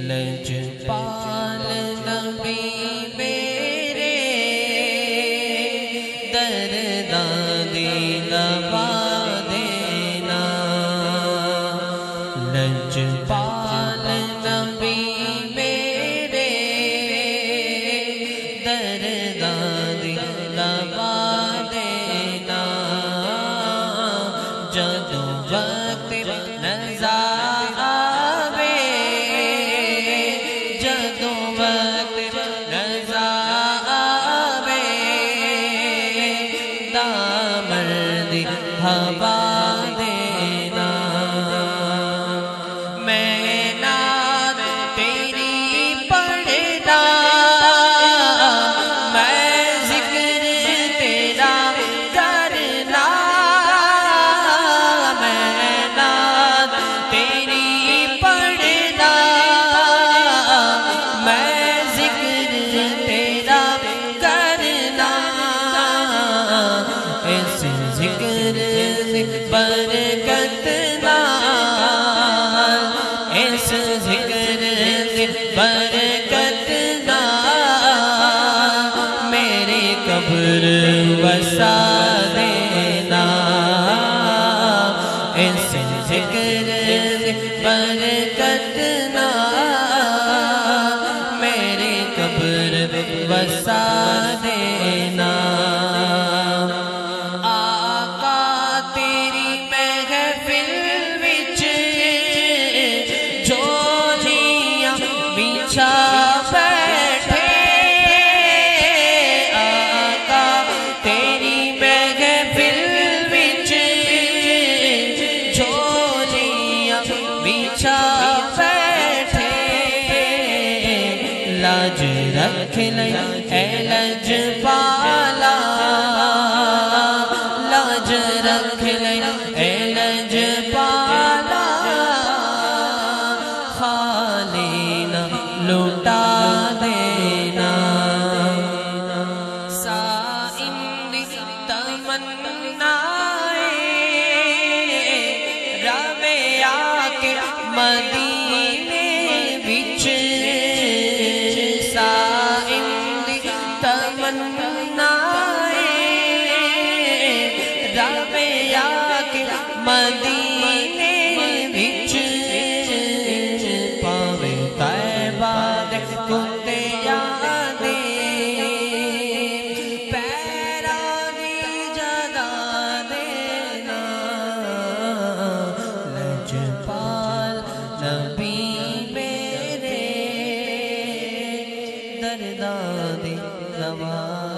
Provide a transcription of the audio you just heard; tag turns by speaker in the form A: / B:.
A: لجپال نبی میرے درداں دی دوا دینا، لجپال نبی میرے درداں دی دوا دینا، جدوں وقت نظر آوے، جدوں وقت نظر آوے، دامن دی ہوا دینا، میں نعت تیری پڑھدا، میں ذکر تیرا کرنا، میں نعت تیری پڑھدا، میں ذکر تیرا کرنا، اس ذکر سے برکت نال، اس ذکر سے برکت نال میری قبر وسا دینا، اس ذکر سے برکت نال میری قبر وسا دینا، آقا تیری محفل وچ جھولیاں بچھا بیٹھے، آقا تیری محفل وچ جھولیاں بچھا بیٹھے، لاج رکھ لے اے لجپالا، لاج رکھ لے اے لجپالا، خالی نہ لوٹا دینا، سائم دی تمنا روے آکے مدینے وچ، سائم دی تمنا روے آکے مدینے وچ، پاوے طیبہ دے کتے یادے، پیراں دی جگہ دینا، لجپال نبی میرے درداں دی دوا